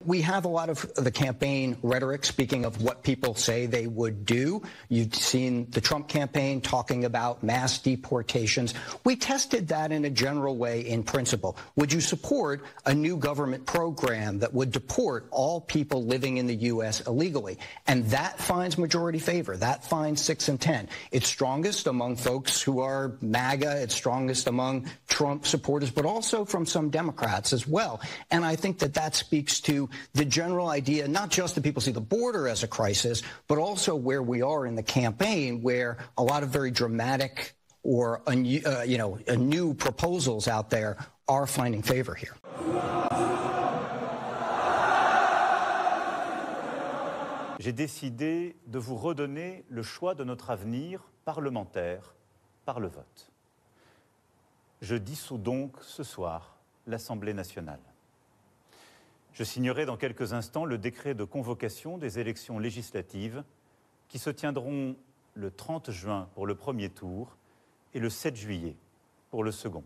we have a lot of the campaign rhetoric speaking of what people say they would do. You've seen the Trump campaign talking about mass deportations. We tested that in a general way in principle. Would you support a new government program that would deport all people living in the U.S. illegally? And that finds majority favor. That finds 6 in 10. It's strongest among folks who are MAGA. It's strongest among Trump supporters, but also from some Democrats as well. And I think that that speaks to the general idea, not just that people see the border as a crisis, but also where we are in the campaign, where a lot of very dramatic or new proposals out there are finding favor here. J'ai décidé de vous redonner le choix de notre avenir parlementaire par le vote. Je dissous donc ce soir l'Assemblée nationale. Je signerai dans quelques instants le décret de convocation des élections législatives qui se tiendront le 30 juin pour le premier tour et le 7 juillet pour le second.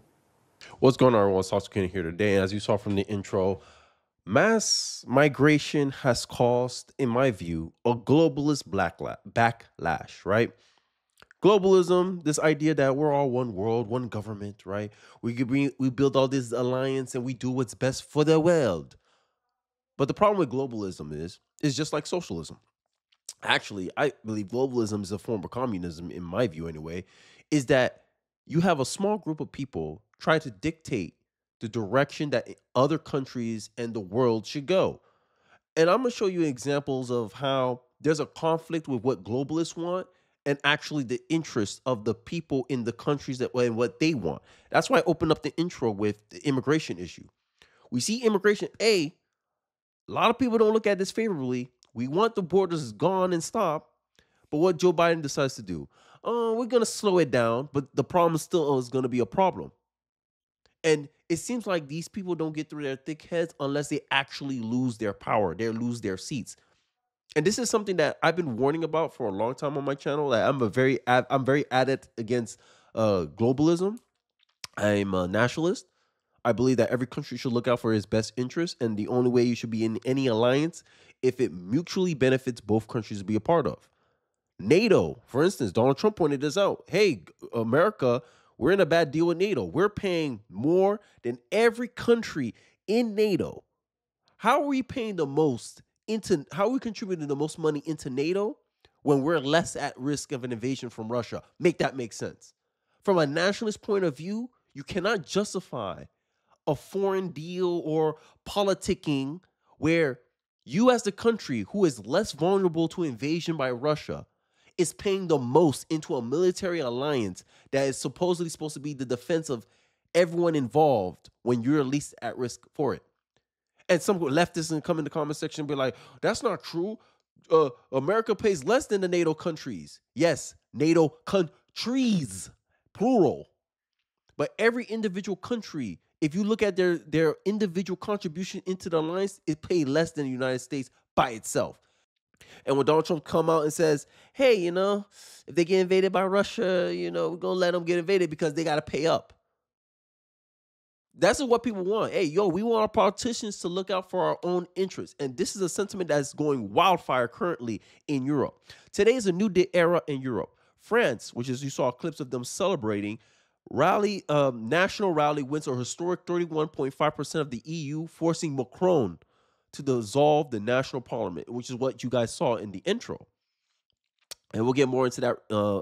What's going on, everyone? Sasuke here today. And as you saw from the intro, mass migration has caused, in my view, a globalist backlash, right? Globalism, this idea that we're all one world, one government, right? We build all this alliance and we do what's best for the world. But the problem with globalism is just like socialism. Actually, I believe globalism is a form of communism, in my view anyway, is that you have a small group of people try to dictate the direction that other countries and the world should go. And I'm going to show you examples of how there's a conflict with what globalists want and actually the interests of the people in the countries that and what they want. That's why I opened up the intro with the immigration issue. We see immigration, a lot of people don't look at this favorably. We want the borders gone and stopped. But what Joe Biden decides to do, we're going to slow it down, but the problem still is going to be a problem. And it seems like these people don't get through their thick heads unless they actually lose their power, they lose their seats. And this is something that I've been warning about for a long time on my channel. That I'm very adept against globalism. I'm a nationalist. I believe that every country should look out for its best interests, and the only way you should be in any alliance if it mutually benefits both countries to be a part of. NATO, for instance, Donald Trump pointed this out. Hey, America, we're in a bad deal with NATO. We're paying more than every country in NATO. How are we paying the most how are we contributing the most money into NATO when we're less at risk of an invasion from Russia? Make that make sense. From a nationalist point of view, you cannot justify a foreign deal or politicking where you as the country who is less vulnerable to invasion by Russia is paying the most into a military alliance that is supposedly supposed to be the defense of everyone involved when you're least at risk for it. And some leftists can come in the comment section and be like, that's not true. America pays less than the NATO countries. Yes, NATO countries, plural. But every individual country, if you look at their individual contribution into the alliance, it paid less than the United States by itself. And when Donald Trump come out and says, hey, if they get invaded by Russia, we're going to let them get invaded because they got to pay up. That's what people want. Hey, we want our politicians to look out for our own interests. And this is a sentiment that's going wildfire currently in Europe. Today is a new era in Europe. France, which is you saw clips of them celebrating, national rally wins a historic 31.5% of the EU, forcing Macron to dissolve the national parliament, which is what you guys saw in the intro. And we'll get more into that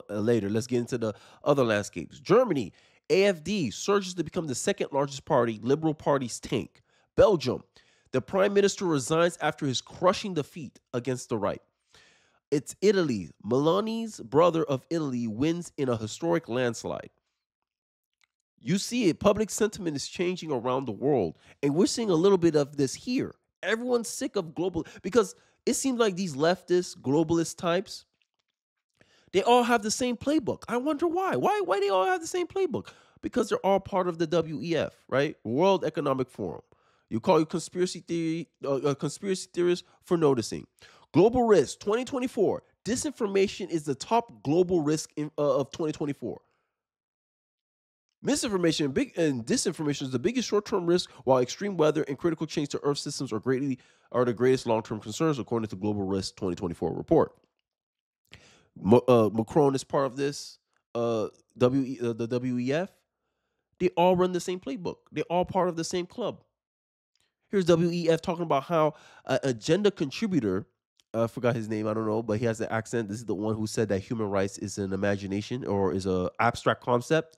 later. Let's get into the other landscapes. Germany, AfD surges to become the second largest party, Liberal Party's tank. Belgium, the prime minister resigns after his crushing defeat against the right. It's Italy. Meloni's brother of Italy wins in a historic landslide. You see it. Public sentiment is changing around the world. And we're seeing a little bit of this here. Everyone's sick of because it seems like these leftist, globalist types, they all have the same playbook. I wonder why. Why they all have the same playbook? Because they're all part of the WEF, right? World Economic Forum. You call you conspiracy theorists for noticing. Global risk 2024. Disinformation is the top global risk of 2024. Misinformation and disinformation is the biggest short-term risk, while extreme weather and critical change to Earth systems are the greatest long-term concerns, according to Global Risk 2024 report. Macron is part of this. The WEF, they all run the same playbook. They're all part of the same club. Here's WEF talking about how an agenda contributor, I forgot his name, I don't know, but he has the accent. This is the one who said that human rights is an imagination or is an abstract concept.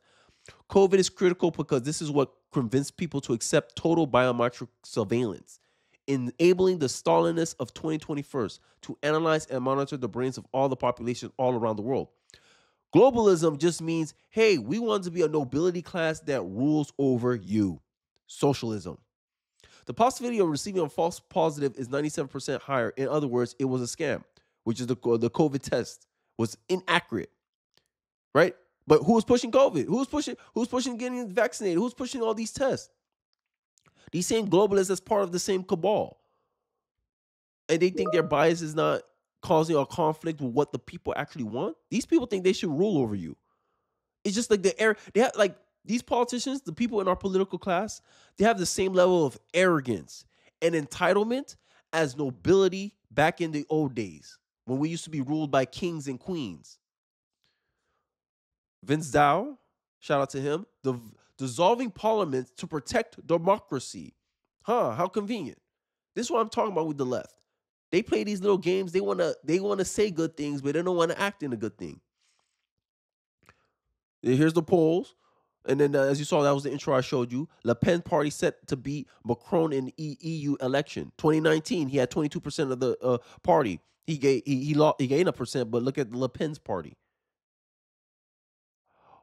COVID is critical because this is what convinced people to accept total biometric surveillance, enabling the Stalinism of 2021 to analyze and monitor the brains of all the population all around the world. Globalism just means, hey, we want to be a nobility class that rules over you. Socialism. The possibility of receiving a false positive is 97% higher. In other words, it was a scam, which is the COVID test was inaccurate, right? But who was pushing COVID? Who's pushing getting vaccinated? Who's pushing all these tests? These same globalists as part of the same cabal. And they think their bias is not causing a conflict with what the people actually want. These people think they should rule over you. It's just like they have like these politicians, the people in our political class, they have the same level of arrogance and entitlement as nobility back in the old days when we used to be ruled by kings and queens. Vince Dow, shout out to him, dissolving parliament to protect democracy. How convenient. This is what I'm talking about with the left. They play these little games. They wanna say good things, but they don't want to act in a good thing. Here's the polls. And then, as you saw, that was the intro I showed you. Le Pen party set to beat Macron in EU election. 2019, he had 22% of the party. He gained a percent, but look at Le Pen's party.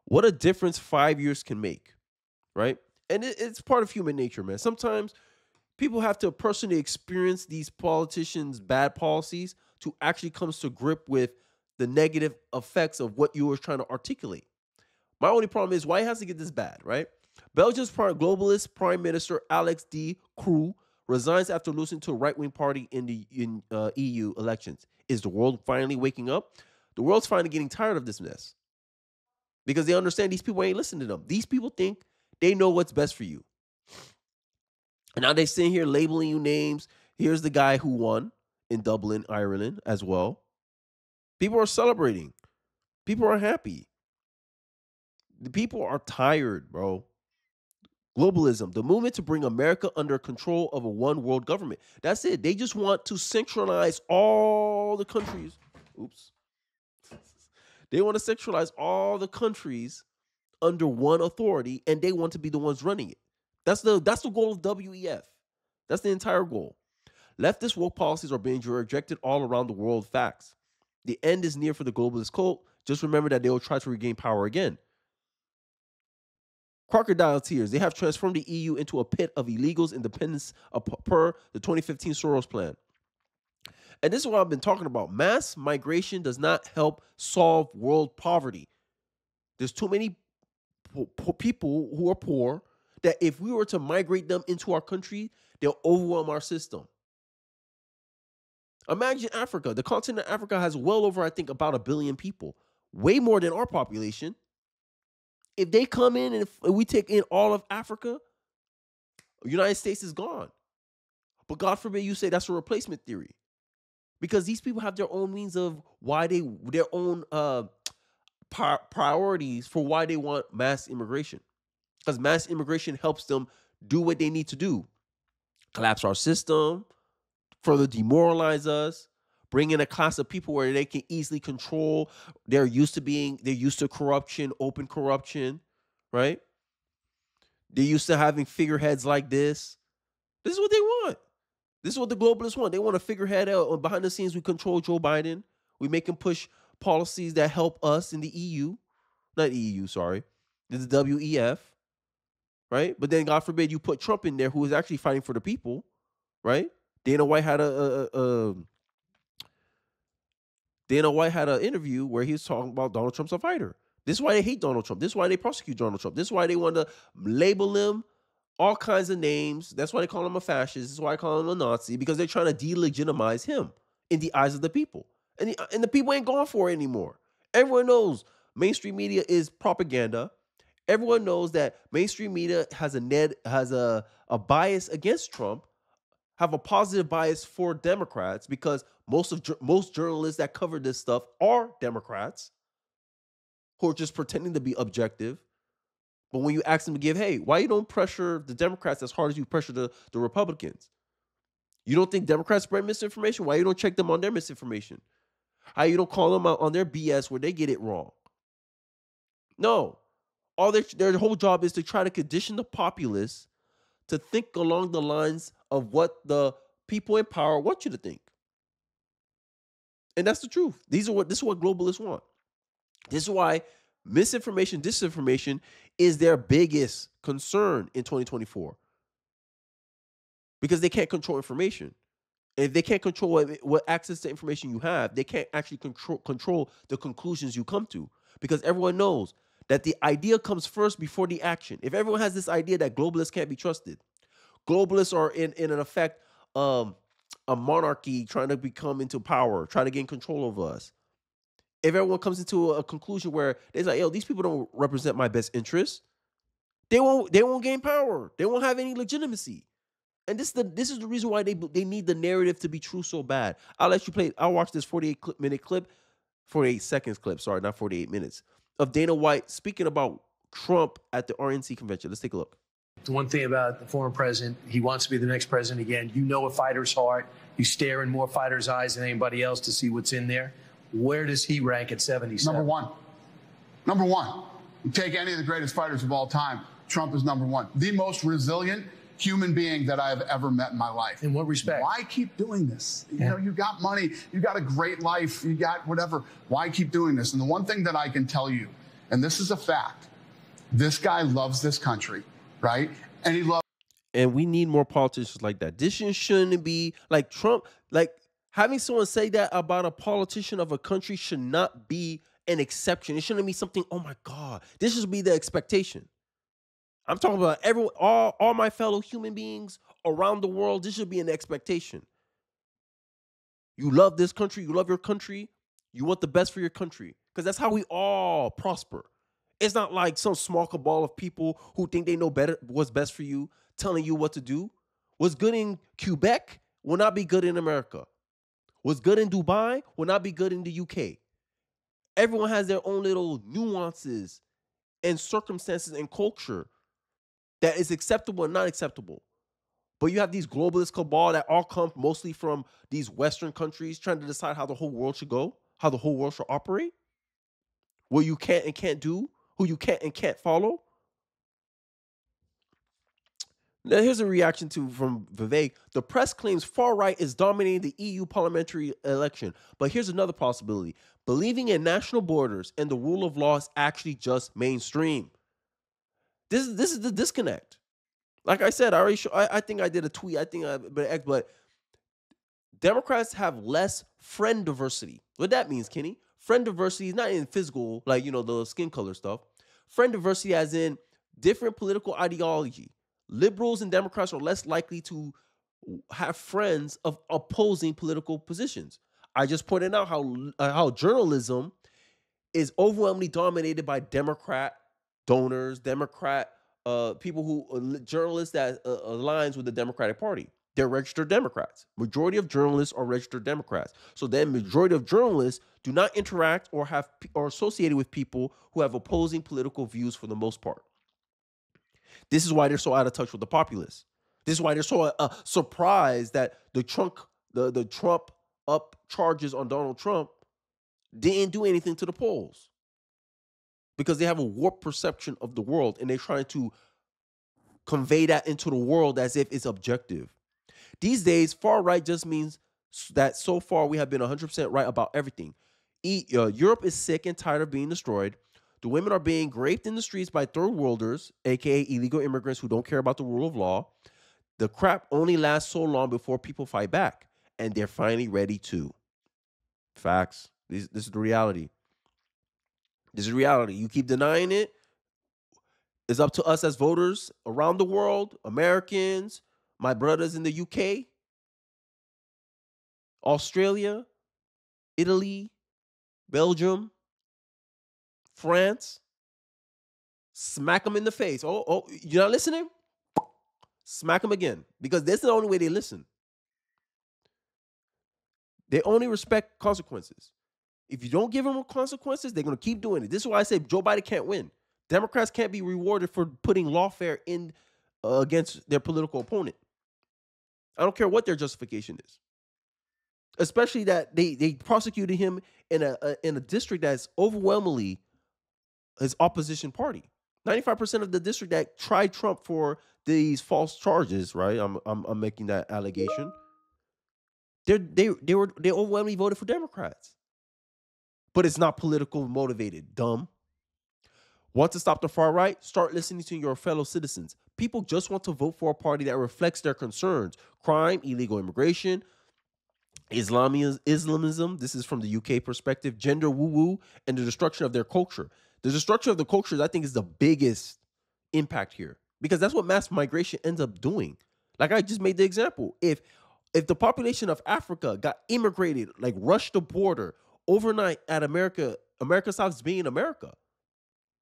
What a difference 5 years can make, right? And it's part of human nature, man. Sometimes people have to personally experience these politicians' bad policies to actually come to grip with the negative effects of what you were trying to articulate. My only problem is why it has to get this bad, right? Belgium's globalist Prime Minister Alex de Croo resigns after losing to a right-wing party in the EU elections. Is the world finally waking up? The world's finally getting tired of this mess because they understand these people ain't listening to them. These people think they know what's best for you. And now they sit here labeling you names. Here's the guy who won in Dublin, Ireland as well. People are celebrating. People are happy. The people are tired, bro. Globalism, the movement to bring America under control of a one world government. That's it. They just want to centralize all the countries. Oops. They want to centralize all the countries under one authority, and they want to be the ones running it. That's the goal of WEF. That's the entire goal. Leftist woke policies are being rejected all around the world. Facts. The end is near for the globalist cult. Just remember that they will try to regain power again. Crocodile tears. They have transformed the EU into a pit of illegals, independence per the 2015 Soros plan. And this is what I've been talking about. Mass migration does not help solve world poverty. There's too many people who are poor that if we were to migrate them into our country, they'll overwhelm our system. Imagine Africa. The continent of Africa has well over, I think, about 1 billion people. Way more than our population. If they come in and if we take in all of Africa, the United States is gone. But God forbid you say that's a replacement theory. Because these people have their own means of why their own priorities for why they want mass immigration. Because mass immigration helps them do what they need to do. Collapse our system, further demoralize us, bring in a class of people where they can easily control. They're used to corruption, open corruption, right? They're used to having figureheads like this. This is what they want. This is what the globalists want. They want a figurehead out behind the scenes. We control Joe Biden. We make him push policies that help us in the EU. Not EU, sorry. The WEF, right? But then God forbid you put Trump in there who is actually fighting for the people, right? Dana White had an interview where he was talking about Donald Trump's a fighter. This is why they hate Donald Trump. This is why they prosecute Donald Trump. This is why they want to label him all kinds of names. That's why they call him a fascist. This is why I call him a Nazi, because they're trying to delegitimize him in the eyes of the people. And the people ain't going for it anymore. Everyone knows mainstream media is propaganda. Everyone knows that mainstream media has a bias against Trump, have a positive bias for Democrats because most journalists that cover this stuff are Democrats who are just pretending to be objective. But when you ask them to give, hey, why you don't pressure the Democrats as hard as you pressure the Republicans? You don't think Democrats spread misinformation? Why you don't check them on their misinformation? How you don't call them out on their BS where they get it wrong? No. All their whole job is to try to condition the populace to think along the lines of what the people in power want you to think. And that's the truth. This is what globalists want. This is why misinformation, disinformation is their biggest concern in 2024. Because they can't control information. And if they can't control what access to information you have, they can't actually control the conclusions you come to. Because everyone knows that the idea comes first before the action. If everyone has this idea that globalists can't be trusted, globalists are in an effect a monarchy trying to become into power, trying to gain control over us. If everyone comes into a conclusion where they're like, yo, these people don't represent my best interests, they won't gain power. They won't have any legitimacy. And this is the reason why they need the narrative to be true so bad. I'll let you play. I'll watch this 48 seconds clip, sorry, not 48 minutes, of Dana White speaking about Trump at the RNC convention. Let's take a look. The one thing about the former president, he wants to be the next president again. You know a fighter's heart. You stare in more fighters' eyes than anybody else to see what's in there. Where does he rank at 77? Number one. Number one. You take any of the greatest fighters of all time, Trump is number one. The most resilient human being that I've ever met in my life. In what respect? Why keep doing this? You know, you got money, you got a great life, you got whatever. Why keep doing this? And the one thing that I can tell you, and this is a fact, this guy loves this country, right? And he loves. And we need more politicians like that. This shouldn't be like Trump. Like having someone say that about a politician of a country should not be an exception. It shouldn't be something, oh my God, this should be the expectation. I'm talking about everyone, all my fellow human beings around the world. This should be an expectation. You love this country. You love your country. You want the best for your country because that's how we all prosper. It's not like some small cabal of people who think they know better what's best for you, telling you what to do. What's good in Quebec will not be good in America. What's good in Dubai will not be good in the UK. Everyone has their own little nuances and circumstances and culture that is acceptable and not acceptable. But you have these globalist cabal that all come mostly from these Western countries trying to decide how the whole world should go, how the whole world should operate, what you can and can't do, who you can and can't follow. Now here's a reaction from Vivek. The press claims far right is dominating the EU parliamentary election. But here's another possibility. Believing in national borders and the rule of law is actually just mainstream. This is the disconnect. Like I said, I think I did a tweet. But Democrats have less friend diversity. What that means, Kenny? Friend diversity is not in physical, like, you know, the skin color stuff. Friend diversity as in different political ideology. Liberals and Democrats are less likely to have friends of opposing political positions. I just pointed out how journalism is overwhelmingly dominated by Democrat donors, Democrat people journalists that aligns with the Democratic Party. They're registered Democrats. Majority of journalists are registered Democrats. So then majority of journalists do not interact or associated with people who have opposing political views for the most part. This is why they're so out of touch with the populists. This is why they're so surprised that the Trump up charges on Donald Trump didn't do anything to the polls. Because they have a warped perception of the world and they're trying to convey that into the world as if it's objective. These days, far right just means that so far we have been 100% right about everything. Europe is sick and tired of being destroyed. The women are being raped in the streets by third worlders, aka illegal immigrants who don't care about the rule of law. The crap only lasts so long before people fight back, and they're finally ready to. Facts. This is the reality. This is reality. You keep denying it. It's up to us as voters around the world, Americans, my brothers in the UK, Australia, Italy, Belgium, France, Smack them in the face. Oh, you're not listening? Smack them again. Because that's the only way they listen. They only respect consequences. If you don't give them consequences, they're going to keep doing it. This is why I say Joe Biden can't win. Democrats can't be rewarded for putting lawfare in against their political opponent. I don't care what their justification is. Especially that they prosecuted him in a district that's overwhelmingly his opposition party. 95% of the district that tried Trump for these false charges, right? I'm making that allegation. They overwhelmingly voted for Democrats. But it's not political motivated. Dumb. Want to stop the far right? Start listening to your fellow citizens. People just want to vote for a party that reflects their concerns. Crime, illegal immigration, Islamism, this is from the UK perspective, gender woo-woo, and the destruction of their culture. The destruction of the culture, I think, is the biggest impact here. Because that's what mass migration ends up doing. Like I just made the example. If the population of Africa got immigrated, like rushed the border overnight at America stops being America.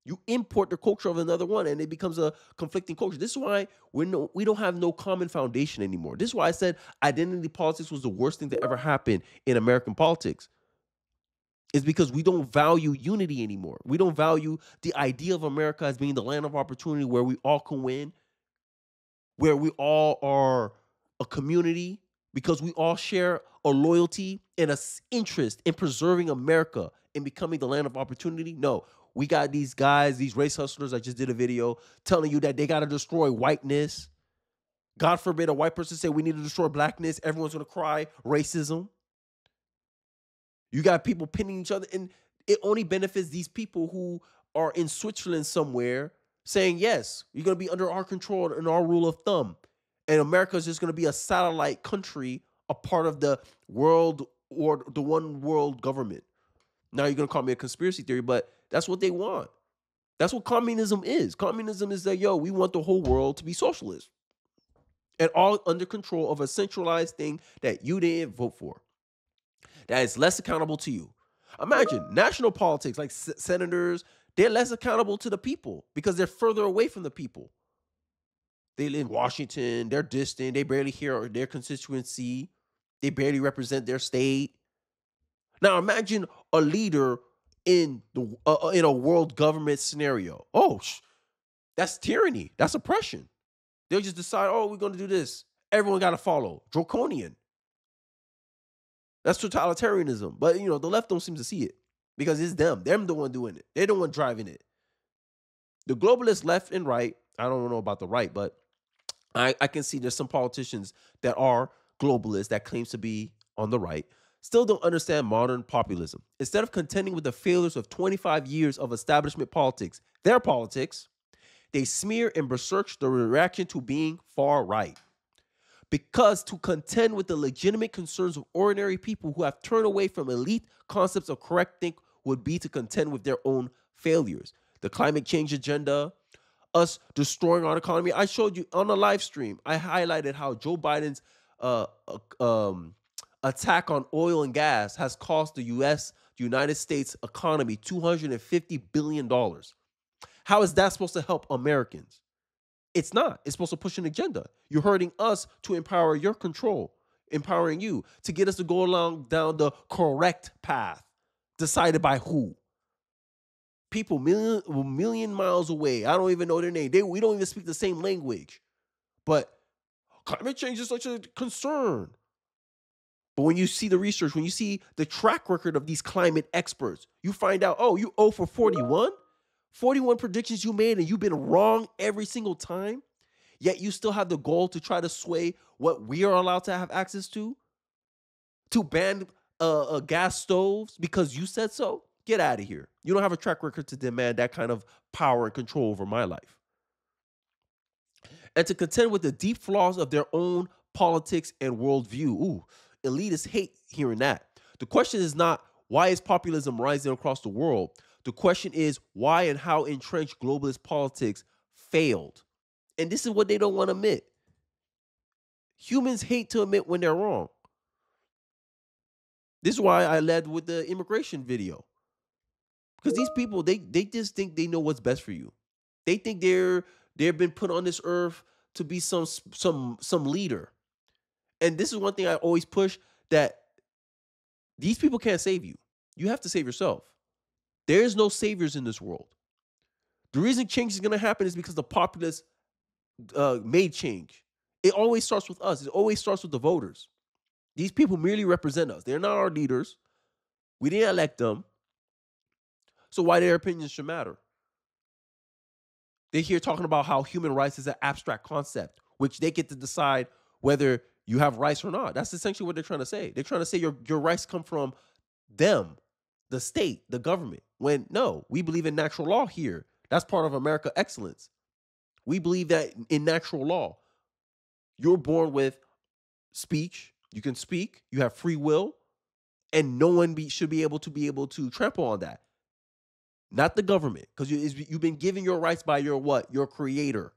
You import the culture of another one and it becomes a conflicting culture. This is why we don't have no common foundation anymore. This is why I said identity politics was the worst thing to ever happen in American politics. It's because we don't value unity anymore. We don't value the idea of America as being the land of opportunity where we all can win, where we all are a community, because we all share a loyalty and an interest in preserving America and becoming the land of opportunity. No, we got these guys, these race hustlers. I just did a video telling you that they got to destroy whiteness. God forbid a white person say we need to destroy blackness. Everyone's going to cry. Racism. You got people pinning each other, and it only benefits these people who are in Switzerland somewhere saying, yes, you're going to be under our control and our rule of thumb. And America is just going to be a satellite country, a part of the world or the one world government. Now you're going to call me a conspiracy theory, but that's what they want. That's what communism is. Communism is that, we want the whole world to be socialist. And all under control of a centralized thing that you didn't vote for. That is less accountable to you. Imagine national politics, like senators, they're less accountable to the people because they're further away from the people. They live in Washington, they're distant, they barely hear their constituency, they barely represent their state. Now imagine a leader in a world government scenario. That's tyranny, that's oppression. They'll just decide, we're going to do this. Everyone got to follow. Draconian. That's totalitarianism. But, the left don't seem to see it because it's them. They're the one doing it. They're the one driving it. The globalist left and right, I don't know about the right, but I can see there's some politicians that are globalists that claims to be on the right, still don't understand modern populism. Instead of contending with the failures of 25 years of establishment politics, their politics, they smear and besmirch the reaction to being far right. Because to contend with the legitimate concerns of ordinary people who have turned away from elite concepts of correct think would be to contend with their own failures. The climate change agenda, us destroying our economy. I showed you on a live stream, I highlighted how Joe Biden's attack on oil and gas has cost the United States economy $250 billion. How is that supposed to help Americans? It's not. It's supposed to push an agenda. You're hurting us to empower your control, empowering you to get us to go along down the correct path, decided by who? People million miles away. I don't even know their name. We don't even speak the same language. But climate change is such a concern. But when you see the research, when you see the track record of these climate experts, you find out, you 0 for 41? 41 predictions you made and you've been wrong every single time, yet you still have the goal to try to sway what we are allowed to have access to ban gas stoves because you said so? Get out of here. You don't have a track record to demand that kind of power and control over my life. And to contend with the deep flaws of their own politics and worldview. Elitists hate hearing that. The question is not, why is populism rising across the world? The question is, why and how entrenched globalist politics failed? And this is what they don't want to admit. Humans hate to admit when they're wrong. This is why I led with the immigration video. Because these people, they just think they know what's best for you. They think they've been put on this earth to be some leader. And this is one thing I always push, that these people can't save you. You have to save yourself. There is no saviors in this world. The reason change is going to happen is because the populace made change. It always starts with us. It always starts with the voters. These people merely represent us. They're not our leaders. We didn't elect them. So why their opinions should matter? They're here talking about how human rights is an abstract concept, which they get to decide whether you have rights or not. That's essentially what they're trying to say. They're trying to say your rights come from them, the state, the government. When no, we believe in natural law here. That's part of America excellence. We believe that in natural law, you're born with speech. You can speak. You have free will, and no one should be able to trample on that. Not the government, because you've been given your rights by your what? Your creator,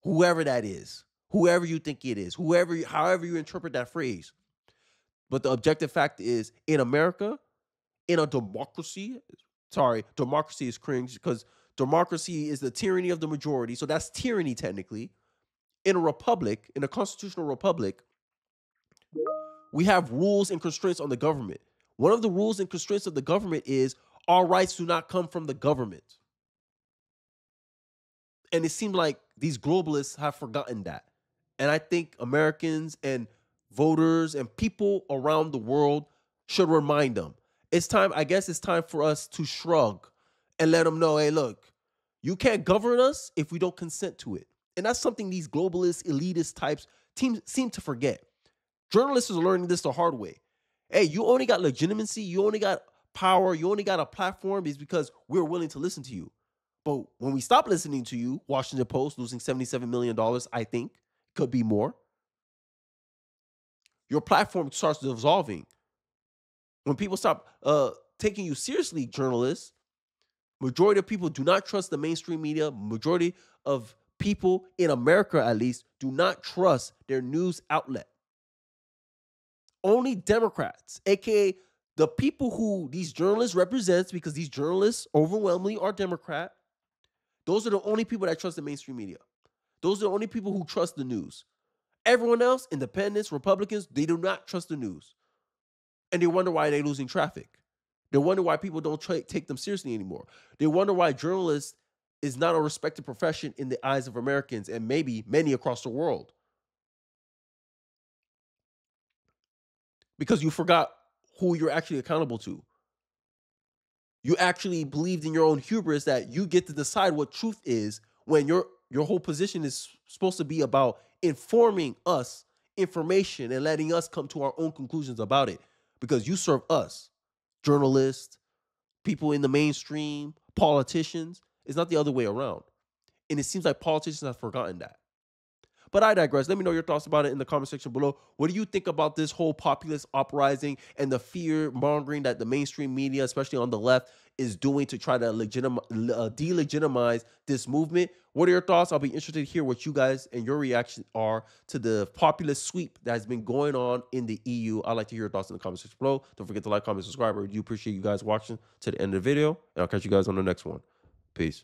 whoever that is, whoever you think it is, however you interpret that phrase. But the objective fact is, in America, in a democracy, democracy is cringe because democracy is the tyranny of the majority. So that's tyranny technically. In a republic, in a constitutional republic, we have rules and constraints on the government. One of the rules and constraints of the government is our rights do not come from the government. And it seems like these globalists have forgotten that. And I think Americans and voters and people around the world should remind them. I guess it's time for us to shrug and let them know, hey, look, you can't govern us if we don't consent to it. And that's something these globalist, elitist types seem to forget. Journalists are learning this the hard way. Hey, you only got legitimacy, you only got power, you only got a platform is because we're willing to listen to you. But when we stop listening to you, Washington Post losing $77 million, I think, could be more. Your platform starts dissolving. When people stop taking you seriously, journalists, majority of people do not trust the mainstream media. Majority of people in America, at least, do not trust their news outlet. Only Democrats, aka the people who these journalists represent, because these journalists overwhelmingly are Democrat, those are the only people that trust the mainstream media. Those are the only people who trust the news. Everyone else, independents, Republicans, they do not trust the news. And they wonder why they're losing traffic. They wonder why people don't take them seriously anymore. They wonder why journalists is not a respected profession in the eyes of Americans and maybe many across the world. Because you forgot who you're actually accountable to. You actually believed in your own hubris that you get to decide what truth is when your whole position is supposed to be about informing us information and letting us come to our own conclusions about it. Because you serve us, journalists, people in the mainstream, politicians. It's not the other way around. And it seems like politicians have forgotten that. But I digress. Let me know your thoughts about it in the comment section below. What do you think about this whole populist uprising and the fear mongering that the mainstream media, especially on the left, is doing to try to delegitimize this movement? What are your thoughts? I'll be interested to hear what you guys and your reaction are to the populist sweep that has been going on in the EU. I'd like to hear your thoughts in the comment section below. Don't forget to like, comment, subscribe. I do appreciate you guys watching to the end of the video. And I'll catch you guys on the next one. Peace.